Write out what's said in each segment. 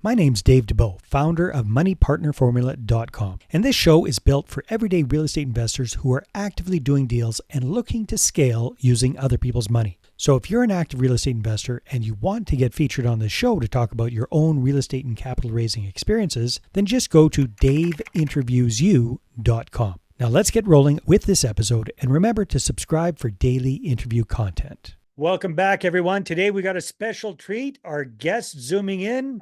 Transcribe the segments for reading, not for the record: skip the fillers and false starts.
My name's Dave DeBow, founder of MoneyPartnerFormula.com, and this show is built for everyday real estate investors who are actively doing deals and looking to scale using other people's money. So if you're an active real estate investor and you want to get featured on this show to talk about your own real estate and capital raising experiences, then just go to daveinterviewsyou.com. Now let's get rolling with this episode, and remember to subscribe for daily interview content. Welcome back, everyone. Today we got a special treat. Our guest zooming in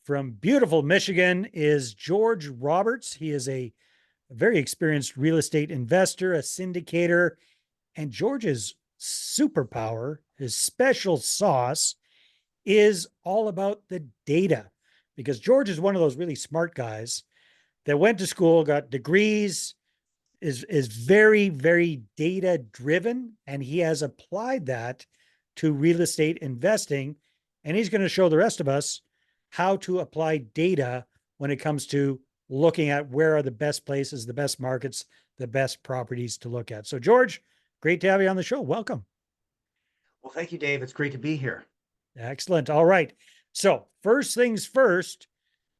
from beautiful Michigan is George Roberts. He is a very experienced real estate investor, a syndicator, and George's superpower, his special sauce, is all about the data. Because George is one of those really smart guys that went to school, got degrees, is very, very data driven, and he has applied that to real estate investing. And he's going to show the rest of us how to apply data when it comes to looking at where are the best places, the best markets, the best properties to look at. So George, great to have you on the show. Welcome. Well, thank you, Dave. It's great to be here. Excellent. All right. So first things first,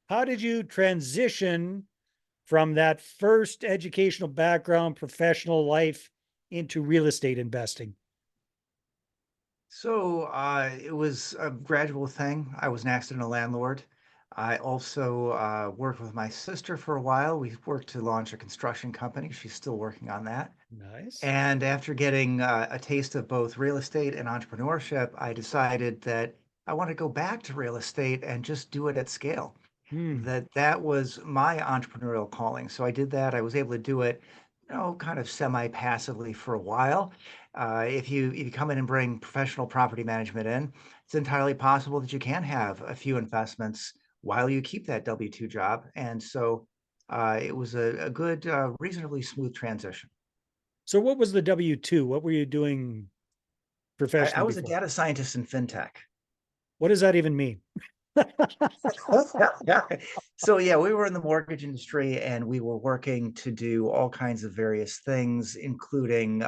how did you transition from that first educational background, professional life into real estate investing? So it was a gradual thing. I was an accidental landlord. I also worked with my sister for a while. We worked to launch a construction company. She's still working on that. Nice. And after getting a taste of both real estate and entrepreneurship, I decided that I want to go back to real estate and just do it at scale. Hmm. That was my entrepreneurial calling. So I did that. I was able to do it, kind of semi-passively for a while. If you come in and bring professional property management in, it's entirely possible that you can have a few investments while you keep that W-2 job. And so it was a good, reasonably smooth transition. So what was the W-2? What were you doing I professionally was a before? data scientist in fintech. What does that even mean? So yeah, we were in the mortgage industry and we were working to do all kinds of various things, including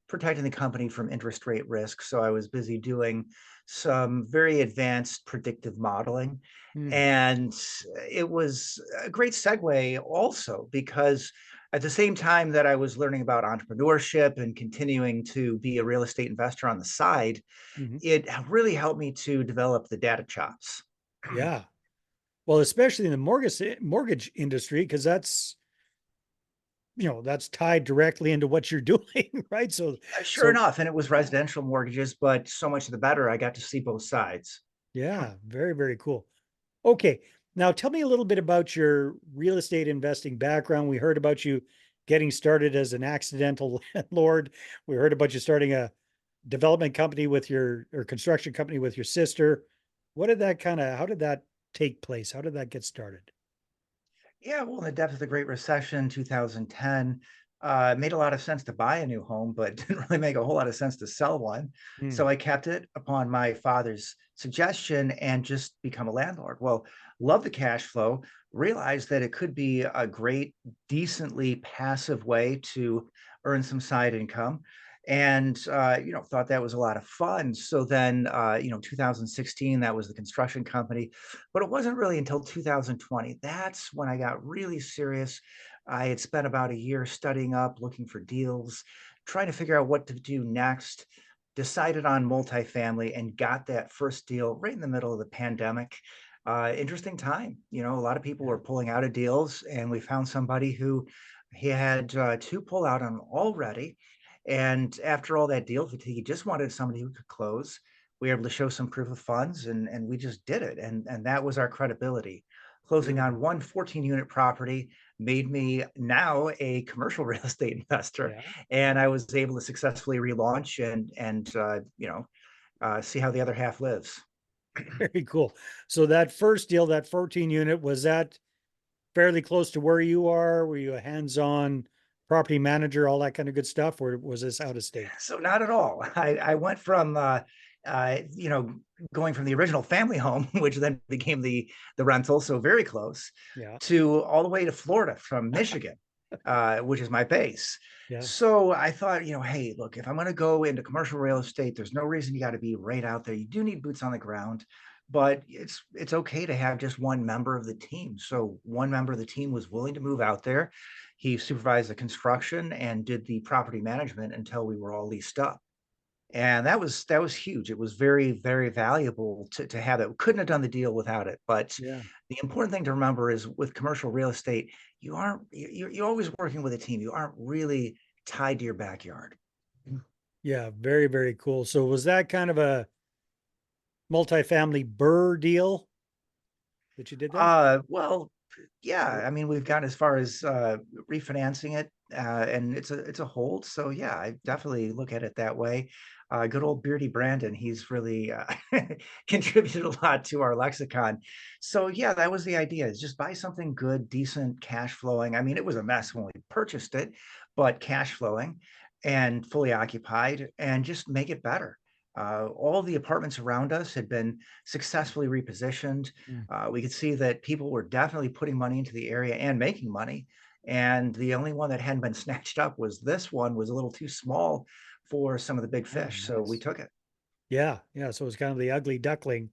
protecting the company from interest rate risk. So I was busy doing some very advanced predictive modeling. Hmm. And it was a great segue also because at the same time that I was learning about entrepreneurship and continuing to be a real estate investor on the side, Mhm. it really helped me to develop the data chops. Yeah. Well, especially in the mortgage industry, because that's tied directly into what you're doing, right? So, Sure so enough, and it was yeah, residential mortgages, but so much the better. I got to see both sides. yeah, very, very cool. Okay. Now tell me a little bit about your real estate investing background. We heard about you getting started as an accidental landlord. We heard about you starting a development company with your or construction company with your sister. How did that take place? How did that get started? Yeah, well, in the depth of the Great Recession, 2010, it made a lot of sense to buy a new home, but didn't really make a whole lot of sense to sell one. Hmm. So I kept it upon my father's suggestion and just become a landlord. Well, love the cash flow, realized that it could be a great, decently passive way to earn some side income. And thought that was a lot of fun. So then, 2016, that was the construction company, but it wasn't really until 2020. That's when I got really serious. I had spent about a year studying up, looking for deals, trying to figure out what to do next. Decided on multifamily and got that first deal right in the middle of the pandemic. Interesting time. A lot of people Yeah. were pulling out of deals, and we found somebody who he had two pull out on already. And after all that deal fatigue, he just wanted somebody who could close. We were able to show some proof of funds, and we just did it. And that was our credibility. Closing Beautiful. on one 14-unit property made me now a commercial real estate investor. Yeah. And I was able to successfully relaunch and see how the other half lives. Very cool. So that first deal, that 14 unit, was that fairly close to where you are? Were you a hands-on property manager, all that kind of good stuff, or was this out of state? So not at all. I went from uh, you know going from the original family home, which then became the rental, so very close, Yeah. to all the way to Florida from Michigan, which is my base. Yeah. So I thought, hey, look, if I'm going to go into commercial real estate, there's no reason you got to be right out there. You do need boots on the ground. but it's okay to have just one member of the team. So one member of the team was willing to move out there. He supervised the construction and did the property management until we were all leased up. And that was huge. It was very, very valuable to have it. Couldn't have done the deal without it. But Yeah. the important thing to remember is with commercial real estate, you aren't you're always working with a team. You aren't really tied to your backyard. Yeah. Very, very cool. So was that kind of a multifamily burr deal that you did there? Well, yeah, Or- I mean, we've gotten as far as refinancing it, and it's a hold. So yeah, I definitely look at it that way. Good old Beardy Brandon, he's really contributed a lot to our lexicon. So yeah, that was the idea: is just buy something good, decent, cash flowing. I mean, it was a mess when we purchased it, but cash flowing and fully occupied, and just make it better. All the apartments around us had been successfully repositioned. Mm. We could see that people were definitely putting money into the area and making money. And the only one that hadn't been snatched up was this one was a little too small for some of the big Oh, fish. So we nice. took it. Yeah. Yeah. So it was kind of the ugly duckling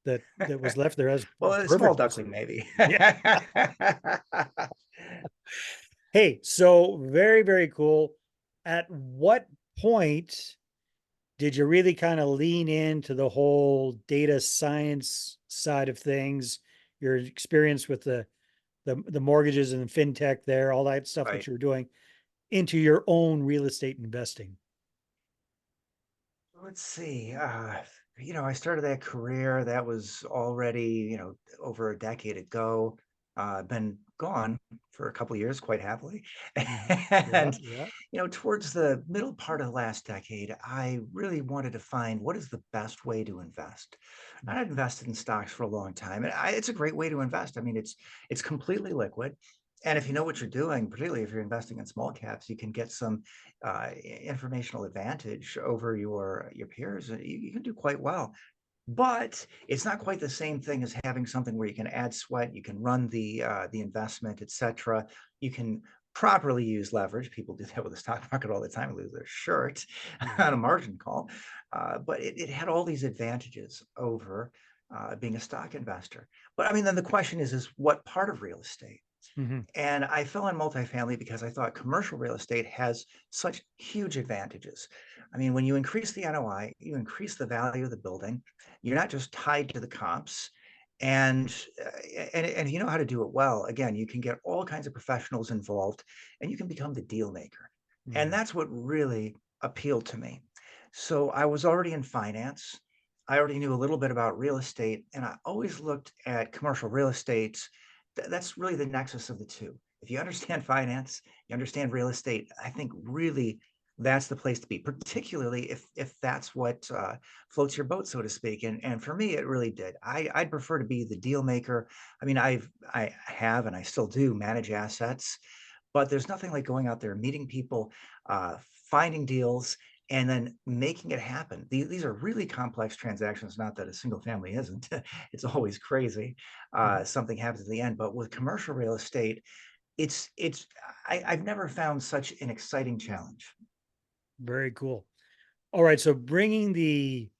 that was left there as Well, a a small perfect use. duckling, maybe. Yeah. Hey, so very, very cool. At what point did you really kind of lean into the whole data science side of things? Your experience with the mortgages and fintech there, all that stuff that Right. you were doing into your own real estate investing. Let's see. I started that career. That was already, over a decade ago. Been gone for a couple of years, quite happily. Mhm. Yeah, And, yeah. towards the middle part of the last decade, I really wanted to find what is the best way to invest. Mm, And I'd invested in stocks for a long time, and it's a great way to invest. I mean, it's completely liquid. And if you know what you're doing, particularly if you're investing in small caps, you can get some informational advantage over your peers. You can do quite well, but it's not quite the same thing as having something where you can add sweat, you can run the investment, etc. You can properly use leverage. People do that with the stock market all the time and lose their shirt on a yeah. margin call. But it had all these advantages over being a stock investor. But I mean, then the question is what part of real estate? Mhm. And I fell on multifamily because I thought commercial real estate has such huge advantages. I mean, when you increase the NOI, you increase the value of the building. You're not just tied to the comps. And, and you know how to do it well. Again, you can get all kinds of professionals involved and you can become the deal maker. And Mhm. that's what really appealed to me. So I was already in finance. I already knew a little bit about real estate, and I always looked at commercial real estate. That's really the nexus of the two. If you understand finance, you understand real estate, I think really that's the place to be, particularly if that's what floats your boat, so to speak. And for me, it really did. I'd prefer to be the deal maker. I mean, I have and I still do manage assets, but there's nothing like going out there, meeting people, finding deals, and then making it happen. These are really complex transactions. Not that a single family isn't. It's always crazy. Mhm. Something happens at the end, but with commercial real estate, I've never found such an exciting challenge. Very cool. All right, so bringing the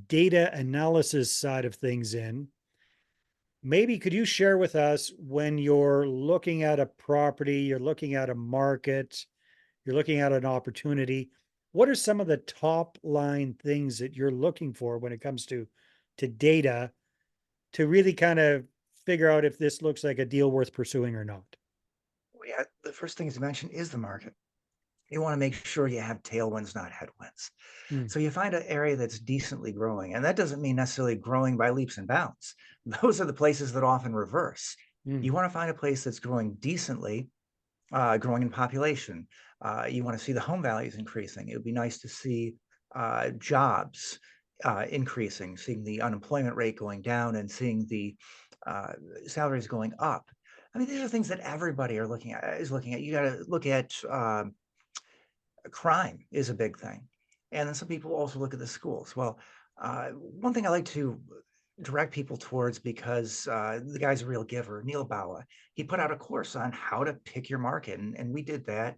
data analysis side of things in, maybe could you share with us when you're looking at a property, you're looking at a market, you're looking at an opportunity, what are some of the top line things that you're looking for when it comes to data to really kind of figure out if this looks like a deal worth pursuing or not? Well, yeah, the first thing to mention is the market. You want to make sure you have tailwinds, not headwinds. Mm, So you find an area that's decently growing, and that doesn't mean necessarily growing by leaps and bounds. Those are the places that often reverse. mm, You want to find a place that's growing decently, growing in population. You want to see the home values increasing. It would be nice to see jobs increasing, seeing the unemployment rate going down, and seeing the uh, salaries going up. I mean, these are things that everybody are looking at. Is looking at. You got to look at crime is a big thing, and then some people also look at the schools. Well, one thing I like to direct people towards because the guy's a real giver, Neil Bawa. He put out a course on how to pick your market, and we did that.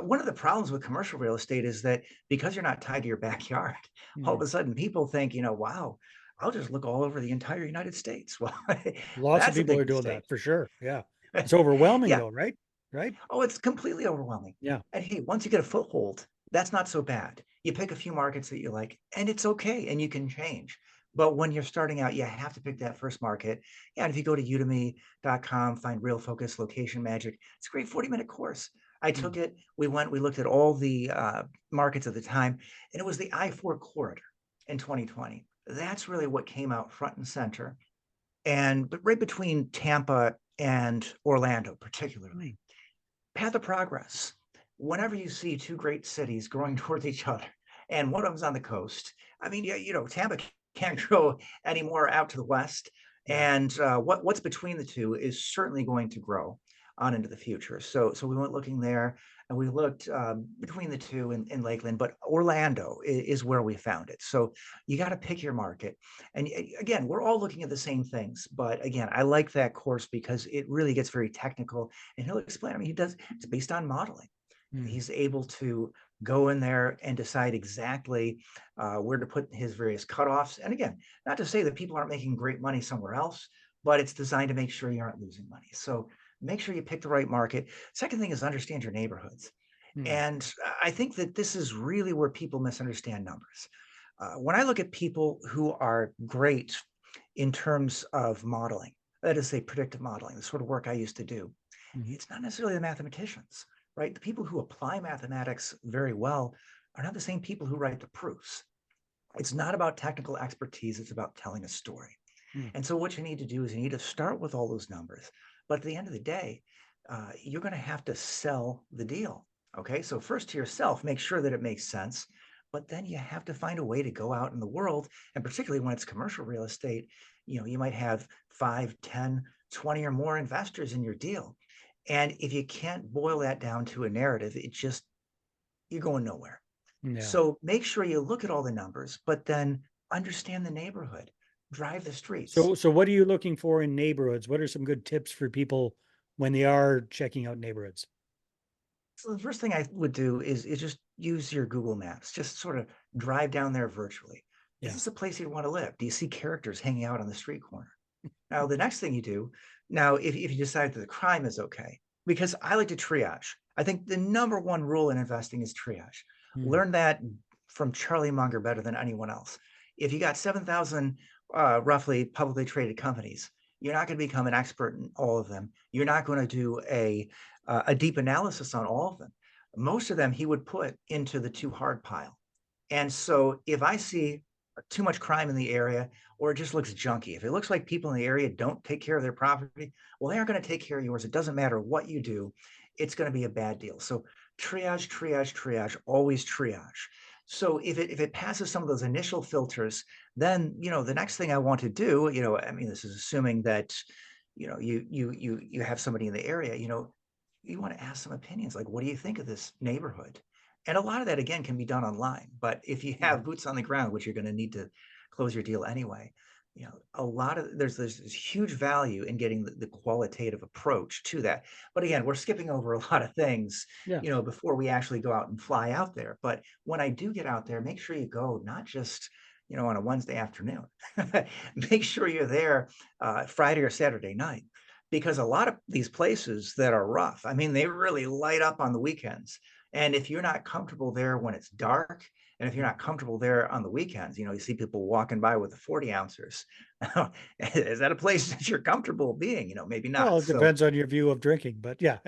One of the problems with commercial real estate is that because you're not tied to your backyard, all of mm, a sudden people think, wow. I'll just look all over the entire United States. Well, Lots of that's a people big are doing mistake. that for sure. Yeah. It's overwhelming Yeah. though, right? Right? Oh, it's completely overwhelming. Yeah. And hey, once you get a foothold, that's not so bad. You pick a few markets that you like, and it's okay, and you can change. But when you're starting out, you have to pick that first market. Yeah, and if you go to udemy.com, find Real Focus Location Magic, it's a great 40-minute course. I Mm, took it. We looked at all the markets at the time, and it was the I-4 corridor in 2020. That's really what came out front and center. And but right between Tampa and Orlando, particularly mm, path of progress. Whenever you see two great cities growing towards each other, and one of them's on the coast, I mean, yeah, Tampa can't grow anymore out to the west, yeah. and what's between the two is certainly going to grow on into the future. So we went looking there, and we looked between the two in Lakeland, but Orlando is where we found it. So you got to pick your market, and again, we're all looking at the same things, but again, I like that course because it really gets very technical and he'll explain. I mean, he does. It's based on modeling. Mm, He's able to go in there and decide exactly where to put his various cutoffs. And again, not to say that people aren't making great money somewhere else, but it's designed to make sure you aren't losing money. So make sure you pick the right market. Second thing is understand your neighborhoods. mm, And I think that this is really where people misunderstand numbers. When I look at people who are great in terms of modeling, that is, say, predictive modeling, the sort of work I used to do, mhm, it's not necessarily the mathematicians, right? The people who apply mathematics very well are not the same people who write the proofs. It's not about technical expertise, it's about telling a story. mm. And so, what you need to do is you need to start with all those numbers. But at the end of the day, you're going to have to sell the deal. Okay. So, first to yourself, make sure that it makes sense. But then you have to find a way to go out in the world. And particularly when it's commercial real estate, you might have 5, 10, 20 or more investors in your deal. And if you can't boil that down to a narrative, you're going nowhere. Yeah. So make sure you look at all the numbers, but then understand the neighborhood, drive the streets. So what are you looking for in neighborhoods? What are some good tips for people when they are checking out neighborhoods? So the first thing I would do is just use your Google Maps, just sort of drive down there virtually. Is Yeah. this a place you'd want to live? Do you see characters hanging out on the street corner? Now, the next thing you do, now, if you decide that the crime is okay, because I like to triage. I think the number one rule in investing is triage. Mm, Learn that from Charlie Munger better than anyone else. If you got 7,000 roughly publicly traded companies, you're not going to become an expert in all of them. You're not going to do a deep analysis on all of them. Most of them he would put into the too hard pile. And so if I see too much crime in the area or it just looks junky, if it looks like people in the area don't take care of their property, well, they aren't going to take care of yours. It doesn't matter what you do, it's going to be a bad deal. So triage, triage, triage, always triage. So if it passes some of those initial filters, then the next thing I want to do, I mean, this is assuming that you have somebody in the area, you want to ask some opinions like, what do you think of this neighborhood? And a lot of that, again, can be done online. But if you have mhm. boots on the ground, which you're going to need to close your deal anyway, a lot of there's this huge value in getting the qualitative approach to that. But again, we're skipping over a lot of things, Yeah. before we actually go out and fly out there. But when I do get out there, make sure you go not just on a Wednesday afternoon. Make sure you're there Friday or Saturday night because a lot of these places that are rough, I mean, they really light up on the weekends. And if you're not comfortable there when it's dark, and if you're Mm. not comfortable there on the weekends, you see people walking by with the 40 ounces. Is that a place that you're comfortable being? Maybe Well, not. it So, depends on your view of drinking, but yeah.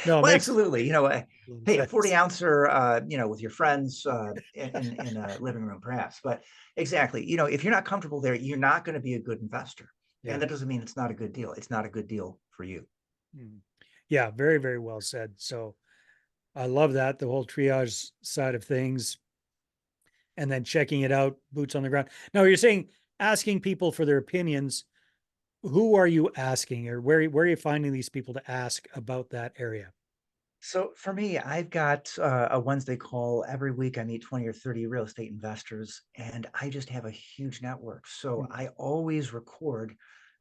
No, it well, makes absolutely. a lot of Hey, a 40 sense. ouncer, with your friends in a living room, perhaps. But exactly, if you're not comfortable there, you're not going to be a good investor. And Yeah. that doesn't mean it's not a good deal. It's not a good deal for you. Mm. Yeah, very, very well said. So I love that, the whole triage side of things, and then checking it out, boots on the ground. Now, you're saying asking people for their opinions. Who are you asking, or where are you finding these people to ask about that area? So for me, I've got a Wednesday call every week. I meet 20 or 30 real estate investors, and I just have a huge network. So Mm, I always record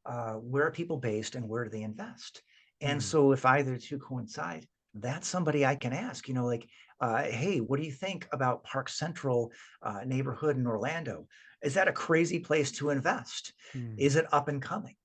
where are people based and where do they invest. And mm, so if either two coincide, that's somebody I can ask, like, Hey, what do you think about Park Central neighborhood in Orlando? Is that a crazy place to invest? Hmm. Is it up and coming?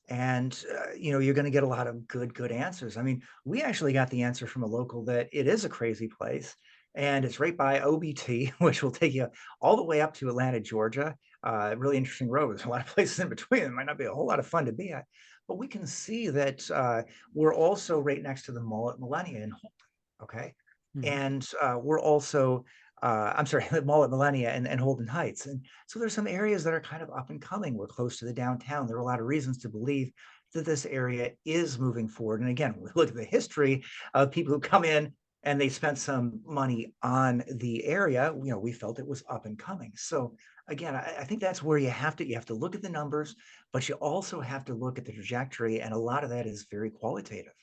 And you're going to get a lot of good answers. I mean, we actually got the answer from a local that it is a crazy place, and it's right by OBT, which will take you all the way up to Atlanta, Georgia. Really interesting road. There's a lot of places in between. It might not be a whole lot of fun to be at, but we can see that we're also right next to the mall at Millennia in Holton. Okay, Hmm. and we're also I'm sorry, the mall at Millennia and Holden Heights. And so there's some areas that are kind of up and coming. We're close to the downtown. There are a lot of reasons to believe that this area is moving forward. And again, we look at the history of people who come in and they spent some money on the area. We felt it was up and coming. So again, I think that's where you have to look at the numbers, but you also have to look at the trajectory. And a lot of that is very qualitative.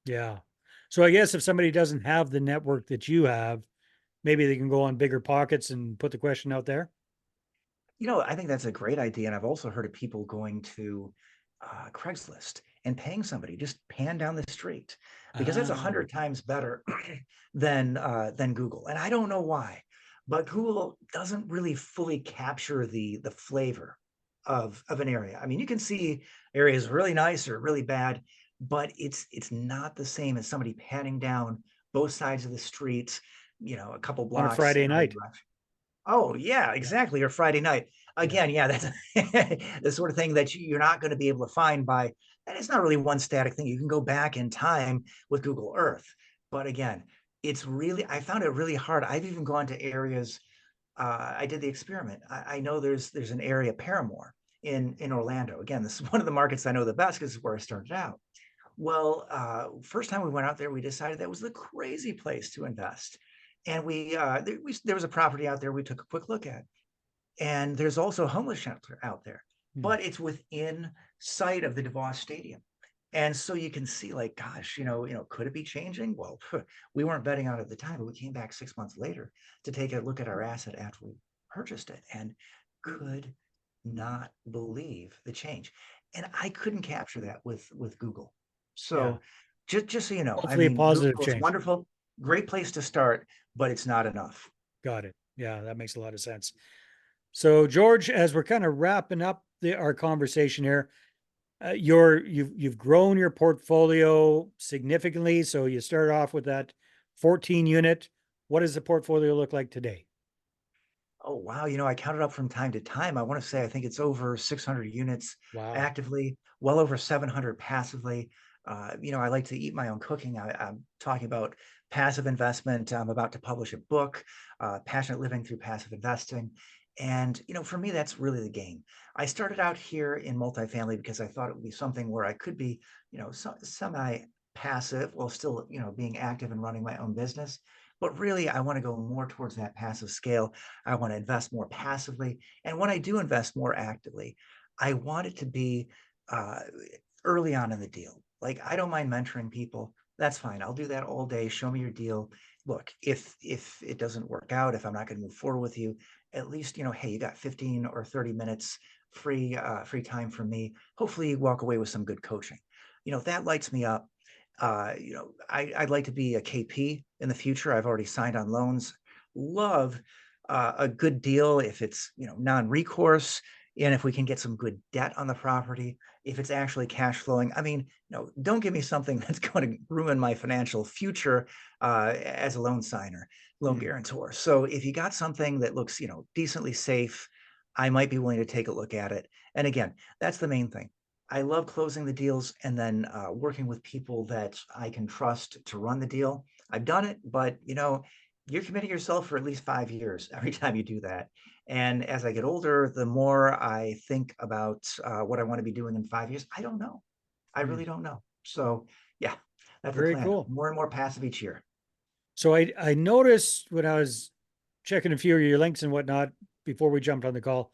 Yeah. So I guess if somebody doesn't have the network that you have, maybe they can go on Bigger Pockets and put the question out there. I think that's a great idea, and I've also heard of people going to Craigslist and paying somebody just pan down the street because that's a Ah, hundred times better than Google. And I don't know why, but Google doesn't really fully capture the flavor of an area. I mean, you can see areas really nice or really bad, but it's not the same as somebody panning down both sides of the street, a couple on a blocks Friday in either night. direction. Oh, yeah, Yeah. exactly, or Friday night. Yeah. Again, yeah, that's the sort of thing that you're not gonna be able to find by and it's not really one static thing. You can go back in time with Google Earth. But again, I found it really hard. I've even gone to areas, I did the experiment. I know there's an area, Paramore, in Orlando. Again, this is one of the markets I know the best because this is where I started out. Well, first time we went out there, we decided that was the crazy place to invest. And there was a property out there we took a quick look at. And there's also a homeless shelter out there, Hmm. but it's within sight of the DeVos Stadium. And so you can see, like, gosh, could it be changing? Well, we weren't betting on it at the time, but we came back 6 months later to take a look at our asset after we purchased it and could not believe the change. And I couldn't capture that with Google. Yeah. So just so you know, I Hopefully a mean, positive Google is change. wonderful, great place to start, but it's not enough. Got it. Yeah, that makes a lot of sense. So George, as we're kind of wrapping up our conversation here, you've grown your portfolio significantly. So you started off with that 14 unit. What does the portfolio look like today? Oh, wow. I counted up from time to time. I want to say I think it's over 600 units Wow. actively, well over 700 passively. I like to eat my own cooking. I'm talking about passive investment. I'm about to publish a book, Passionate Living Through Passive Investing. And, for me, that's really the game. I started out here in multifamily because I thought it would be something where I could be, semi passive while still, being active and running my own business. But really, I want to go more towards that passive scale. I want to invest more passively. And when I do invest more actively, I want it to be uh, early on in the deal. Like I don't mind mentoring people. That's fine. I'll do that all day. Show me your deal. Look, if it doesn't work out, if I'm not going to move forward with you, at least hey, you got 15 or 30 minutes free time from me. Hopefully, you walk away with some good coaching. That lights me up. I'd like to be a KP in the future. I've already signed on loans. Love a good deal if it's non-recourse, and if we can get some good debt on the property, if it's actually cash flowing. I mean, don't give me something that's going to ruin my financial future as a loan signer, loan Hmm. guarantor. So if you got something that looks decently safe, I might be willing to take a look at it. And again, that's the main thing. I love closing the deals and then working with people that I can trust to run the deal. I've done it, but you're committing yourself for at least 5 years every time you do that. And as I get older, the more I think about what I want to be doing in 5 years, I don't know. I Hmm. really don't know. So, yeah, that's the Very plan. cool. More and more passive each year. So I noticed when I was checking a few of your links and whatnot before we jumped on the call,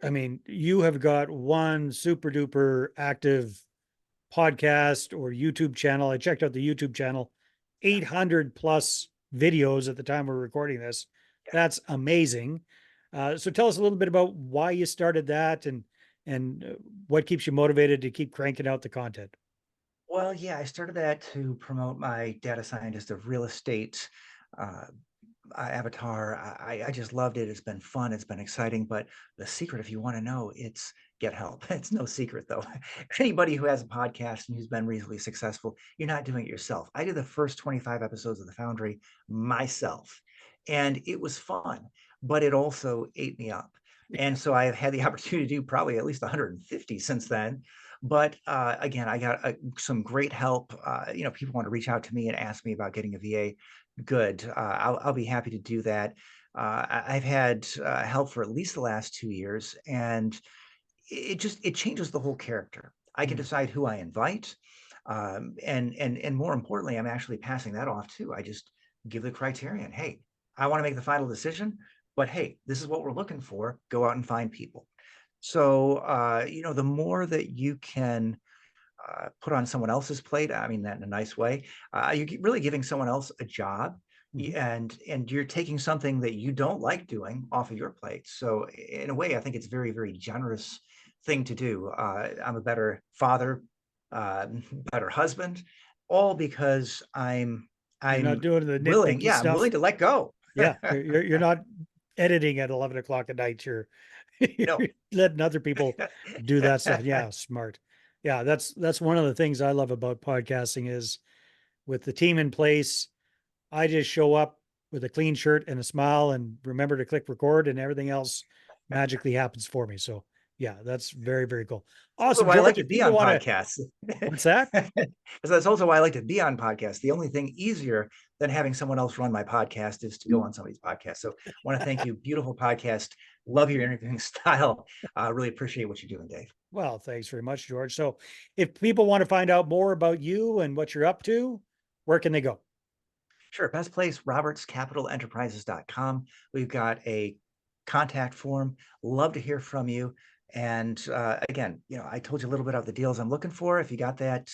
I mean, you have got one super duper active podcast or YouTube channel. I checked out the YouTube channel, Yeah, 800 plus videos at the time we're recording this. yeah. That's amazing. So tell us a little bit about why you started that and what keeps you motivated to keep cranking out the content. Well, yeah, I started that to promote my data scientist of real estate uh, avatar. I just loved it. It's been fun. It's been exciting. But the secret, if you want to know, it's get help. It's no secret, though. Anybody who has a podcast and who's been reasonably successful, you're not doing it yourself. I did the first 25 episodes of The Foundry myself, and it was fun, but it also ate me up. And so I've had the opportunity to do probably at least 150 since then. But again, I got some great help. People want to reach out to me and ask me about getting a VA. Good. I'll be happy to do that. I've had help for at least the last 2 years, and it changes the whole character. I can Mm. decide who I invite, and more importantly, I'm actually passing that off too. I just give the criterion. Hey, I want to make the final decision, but hey, this is what we're looking for. Go out and find people. So the more that you can put on someone else's plate. I mean that in a nice way. You're really giving someone else a job, Mhm. and you're taking something that you don't like doing off of your plate. So in a way, I think it's very, very generous thing to do. I'm a better father, uh, better husband, all because You're not I'm doing the willing. nitpicky Yeah, I'm willing stuff. to let go. Yeah, you're not editing at 11 o'clock at night. No. You're letting other people do that stuff. Yeah, smart. Yeah, that's one of the things I love about podcasting is with the team in place. I just show up with a clean shirt and a smile and remember to click record, and everything else magically happens for me. So yeah, that's very, very cool. Also Awesome, why I like George. to If be people on want to, podcasts. what's that? So that's also why I like to be on podcasts. The only thing easier than having someone else run my podcast is to go on somebody's podcast. So I want to thank you. Beautiful podcast. Love your interviewing style. Really appreciate what you're doing, Dave. Well, thanks very much, George. So if people want to find out more about you and what you're up to, where can they go? Sure. Best place, robertscapitalenterprises.com. We've got a contact form. Love to hear from you. And again, I told you a little bit of the deals I'm looking for. If you got that,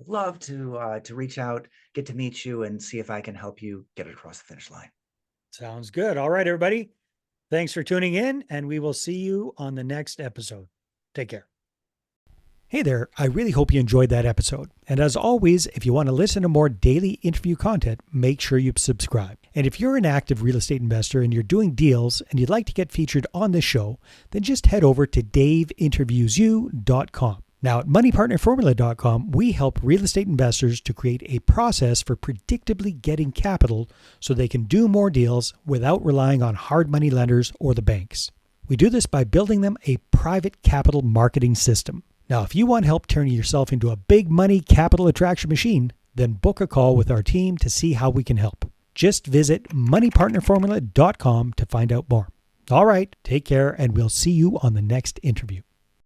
love to reach out, get to meet you, and see if I can help you get it across the finish line. Sounds good. All right, everybody. Thanks for tuning in, and we will see you on the next episode. Take care. Hey there, I really hope you enjoyed that episode. And as always, if you want to listen to more daily interview content, make sure you subscribe. And if you're an active real estate investor and you're doing deals and you'd like to get featured on this show, then just head over to daveinterviewyou.com. Now, at moneypartnerformula.com, we help real estate investors to create a process for predictably getting capital so they can do more deals without relying on hard money lenders or the banks. We do this by building them a private capital marketing system. Now, if you want help turning yourself into a big money capital attraction machine, then book a call with our team to see how we can help. Just visit moneypartnerformula.com to find out more. All right, take care, and we'll see you on the next interview.